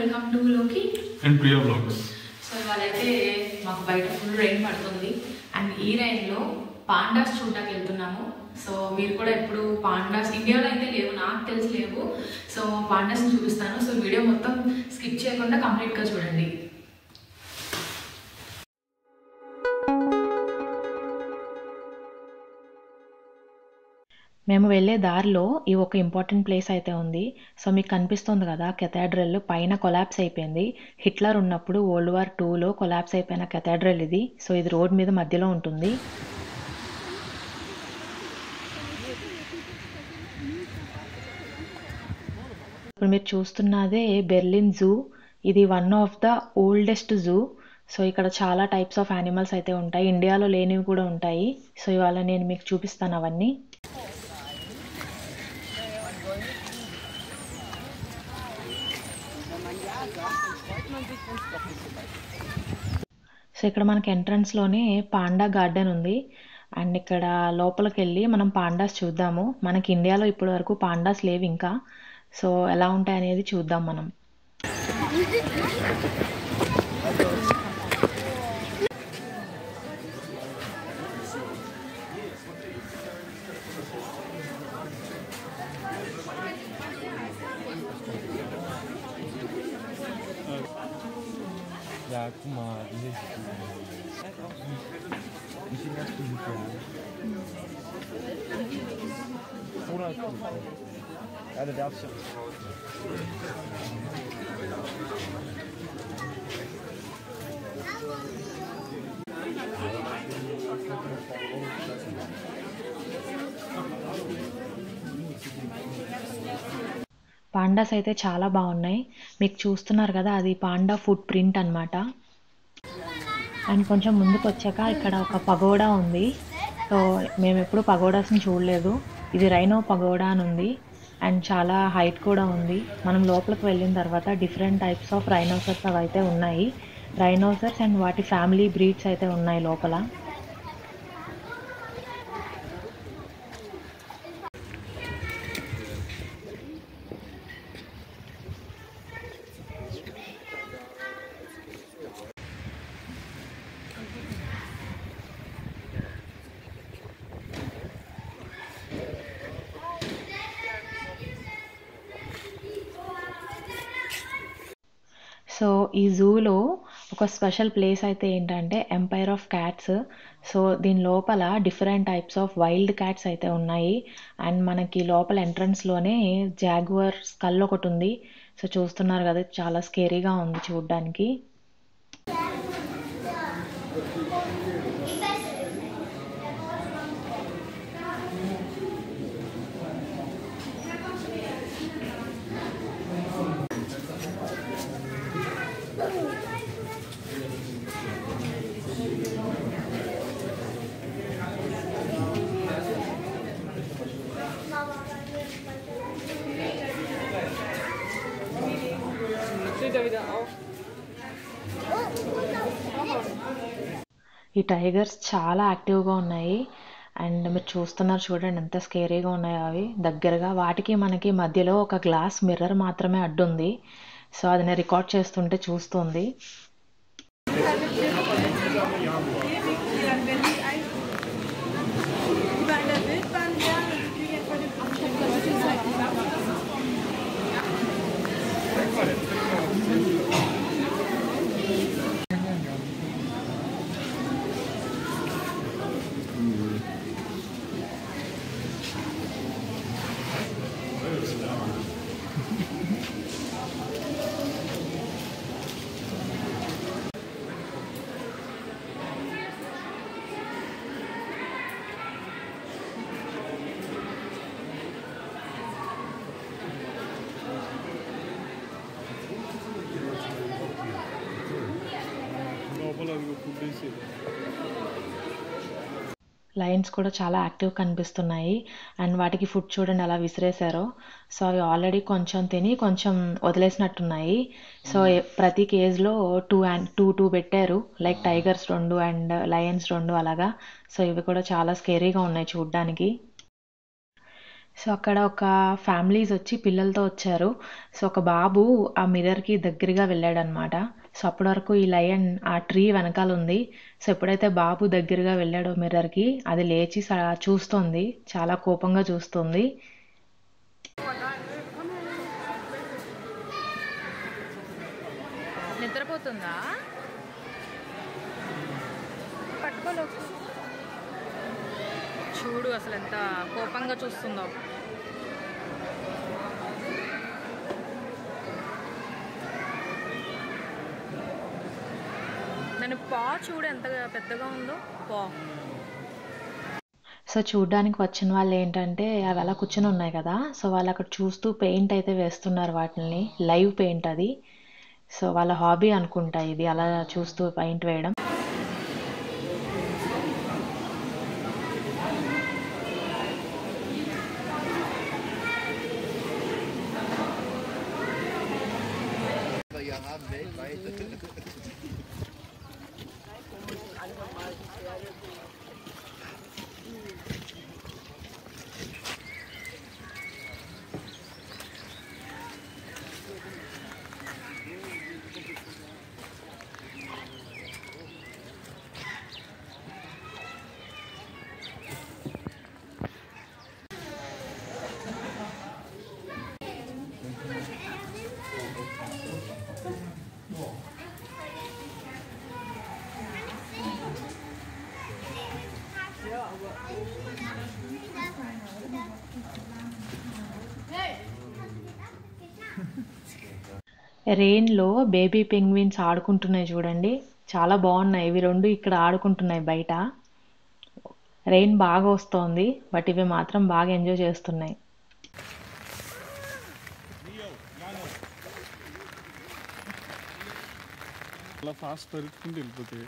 Welcome to లోకి and Priya blogs. So ఇవాళైతే మాకు బయట ఫుల్ రెయిన్ పడుతుంది అండ్ ఈ రైన్లో పాండాస్ చూడడానికి వెళ్తున్నాము. సో మీరు కూడా ఎప్పుడు పాండాస్ ఇండియాలో అయితే లేవు, నాకు తెలిసి లేవు. సో పాండాస్ని చూపిస్తాను. సో వీడియో మొత్తం స్కిప్ చేయకుండా కంప్లీట్గా చూడండి. మేము వెళ్ళే దారిలో ఈ ఒక ఇంపార్టెంట్ ప్లేస్ అయితే ఉంది. సో మీకు కనిపిస్తుంది కదా, కెథాడ్రల్ పైన కొలాప్స్ అయిపోయింది. హిట్లర్ ఉన్నప్పుడు World War II కొలాప్స్ అయిపోయిన కెథాడ్రల్ ఇది. సో ఇది రోడ్ మీద మధ్యలో ఉంటుంది. ఇప్పుడు మీరు చూస్తున్నదే బెర్లిన్ జూ. ఇది one of the oldest zoo. So ఇక్కడ చాలా టైప్స్ ఆఫ్ యానిమల్స్ అయితే ఉంటాయి, ఇండియాలో లేనివి కూడా ఉంటాయి. సో ఇవాళ నేను మీకు చూపిస్తాను అవన్నీ. సో ఇక్కడ మనకి ఎంట్రన్స్లోనే పాండా గార్డెన్ ఉంది. అండ్ ఇక్కడ లోపలికి వెళ్ళి మనం పాండాస్ చూద్దాము. మనకి ఇండియాలో ఇప్పటి వరకు పాండాస్ లేవు ఇంకా. సో ఎలా ఉంటాయి అనేది చూద్దాం మనం. Ja, guck mal, hier ist nicht den ersten Hüter. Oder ja, der darf schon. Pandas అయితే చాలా బాగున్నాయి. మీకు చూస్తున్నారు కదా, అది పాండా ఫుట్ ప్రింట్ అన్నమాట. అండ్ కొంచెం ముందుకు వచ్చాక ఇక్కడ ఒక పగోడా ఉంది. సో మేము ఎప్పుడు పగోడాస్ని చూడలేదు. ఇది రైనో పగోడా అని ఉంది అండ్ చాలా హైట్ కూడా ఉంది. మనం లోపలికి వెళ్ళిన తర్వాత డిఫరెంట్ టైప్స్ ఆఫ్ రైనోసర్స్ అవి అయితే ఉన్నాయి. రైనోసర్స్ అండ్ వాటి ఫ్యామిలీ బ్రీడ్స్ అయితే ఉన్నాయి లోపల. సో ఈ జూలో ఒక స్పెషల్ ప్లేస్ అయితే ఏంటంటే ఎంపైర్ ఆఫ్ క్యాట్స్. సో దీని లోపల different types of wild cats అయితే ఉన్నాయి. అండ్ మనకి లోపల ఎంట్రన్స్లోనే జాగ్వర్ స్కల్ ఒకటి ఉంది. సో చూస్తున్నారు కదా, చాలా స్కేరీగా ఉంది చూడడానికి. ఈ టైగర్స్ చాలా యాక్టివ్గా ఉన్నాయి. అండ్ మీరు చూస్తున్నారు చూడండి ఎంత స్కేరీగా ఉన్నాయో అవి దగ్గరగా. వాటికి మనకి మధ్యలో ఒక గ్లాస్ మిర్రర్ మాత్రమే అడ్డుంది. సో అది నేను రికార్డ్ చేస్తుంటే చూస్తుంది. లయన్స్ కూడా చాలా యాక్టివ్ కనిపిస్తున్నాయి. అండ్ వాటికి ఫుడ్ చూడండి అలా విసిరేశారో. సో అవి ఆల్రెడీ కొంచెం తిని కొంచెం వదిలేసినట్టున్నాయి. సో ప్రతి కేజ్లో టూ పెట్టారు, లైక్ టైగర్స్ 2 అండ్ లయన్స్ 2 అలాగా. సో ఇవి కూడా చాలా స్కేరీగా ఉన్నాయి చూడ్డానికి. సో అక్కడ ఒక ఫ్యామిలీస్ వచ్చి పిల్లలతో వచ్చారు. సో ఒక బాబు ఆ మిర్రర్‌కి దగ్గరగా వెళ్ళాడనమాట. సో అప్పటి వరకు ఈ లయన్ ఆ ట్రీ వెనకాల ఉంది. సో ఎప్పుడైతే బాబు దగ్గరగా వెళ్ళాడో మిర్రర్‌కి, అది లేచి చూస్తోంది. చాలా కోపంగా చూస్తుంది. నిద్రపోతుందా? పట్టుకోలేకు. చూడు అసలు ఎంత కోపంగా చూస్తుందో. దాని పా చూడు ఎంత పెద్దగా ఉందో పా. సో చూడ్డానికి వచ్చిన వాళ్ళు ఏంటంటే అవి అలా కూర్చొని ఉన్నాయి కదా! సో వాళ్ళు అక్కడ చూస్తూ పెయింట్ అయితే వేస్తున్నారు వాటిల్ని. లైవ్ పెయింట్ అది. సో వాళ్ళ హాబీ అనుకుంటా ఇది అలా చూస్తూ పెయింట్ వేయడం. రెయిన్‌లో బేబీ పెంగ్విన్స్ ఆడుకుంటున్నాయి చూడండి. చాలా బాగున్నాయి. ఇవి 2 ఇక్కడ ఆడుకుంటున్నాయి బయట. రెయిన్ బాగా వస్తోంది. బట్ ఇవి మాత్రం బాగా ఎంజాయ్ చేస్తున్నాయి. అలా ఫాస్ట్ పరిగెత్తుకుంటూ వెళ్ళిపోతాయి.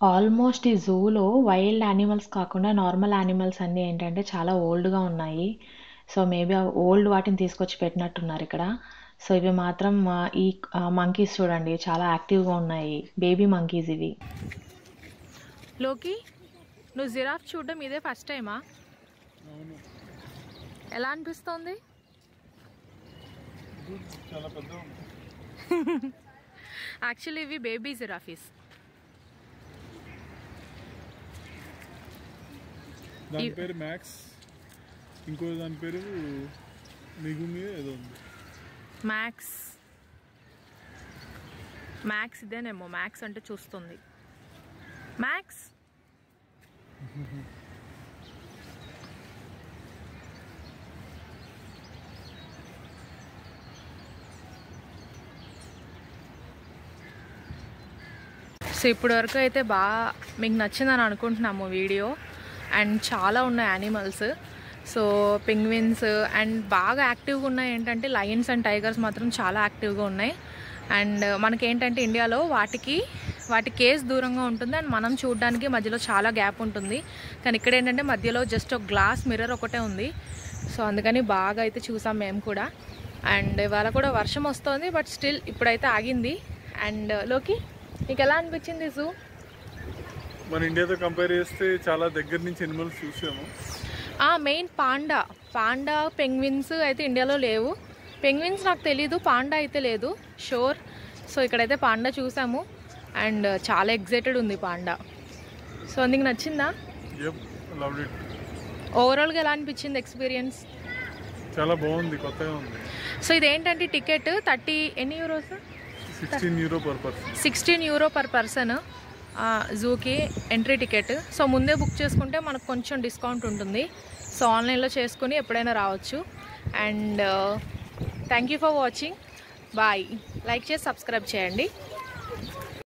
ఆల్మోస్ట్ ఈ జూలో వైల్డ్ యానిమల్స్ కాకుండా నార్మల్ యానిమల్స్ అన్నీ ఏంటంటే చాలా ఓల్డ్‌గా ఉన్నాయి. సో మేబీ ఆ ఓల్డ్ వాటిని తీసుకొచ్చి పెట్టినట్టున్నారు ఇక్కడ. సో ఇవి మాత్రం ఈ మంకీస్ చూడండి చాలా యాక్టివ్‌గా ఉన్నాయి. బేబీ మంకీస్ ఇవి. లోకి నువ్వు జిరాఫ్ చూడడం ఇదే ఫస్ట్ టైమా? ఎలా అనిపిస్తోంది? చాలా పెద్ద. యాక్చువల్లీ ఇవి బేబీ జిరాఫీస్. దాని పేరు మ్యాక్స్, ఇంకో దాని పేరు మిగుమి ఏదో ఉంది. మ్యాక్స్ మ్యాక్స్ ఇదేనేమో. మ్యాక్స్ అంటే చూస్తుంది. మ్యాక్స్ సో ఇప్పటి వరకు అయితే బాగా మీకు నచ్చిందని అనుకుంటున్నాము వీడియో. అండ్ చాలా ఉన్నాయి యానిమల్స్. సో పెంగ్విన్స్ అండ్ బాగా యాక్టివ్గా ఉన్నాయి ఏంటంటే లయన్స్ అండ్ టైగర్స్ మాత్రం చాలా యాక్టివ్గా ఉన్నాయి. అండ్ మనకేంటంటే ఇండియాలో వాటి కేస్ దూరంగా ఉంటుంది అండ్ మనం చూడడానికి మధ్యలో చాలా గ్యాప్ ఉంటుంది. కానీ ఇక్కడ ఏంటంటే మధ్యలో జస్ట్ ఒక గ్లాస్ మిర్రర్ ఒకటే ఉంది. సో అందుకని బాగా అయితే చూసాం మేము కూడా. అండ్ ఇవాళ కూడా వర్షం వస్తుంది, బట్ స్టిల్ ఇప్పుడైతే ఆగింది. అండ్ లోకి నీకు ఎలా అనిపించింది జూ? మన ఇండియాతో కంపేర్ చేస్తే చాలా దగ్గర నుంచి ఎనిమల్స్ చూసాము. మెయిన్ పాండా పెంగ్విన్స్ అయితే ఇండియాలో లేవు. పెంగ్విన్స్ నాకు తెలీదు, పాండా అయితే లేదు షోర్. సో ఇక్కడైతే పాండా చూసాము అండ్ చాలా ఎగ్జైటెడ్ ఉంది పాండా. సో నీకు నచ్చిందా? ఓవరాల్గా ఎలా అనిపించింది ఎక్స్పీరియన్స్? చాలా బాగుంది, కొత్తగా ఉంది. సో ఇదేంటంటే టికెట్ 30 ఎన్ని యూరోస్? 16 euro per పర్సన్ జూకి ఎంట్రీ టికెట్. సో ముందే బుక్ చేసుకుంటే మనకు కొంచెం డిస్కౌంట్ ఉంటుంది. సో ఆన్లైన్లో చేసుకుని ఎప్పుడైనా రావచ్చు. And thank you for watching. Bye. Like చేసి సబ్స్క్రైబ్ చేయండి.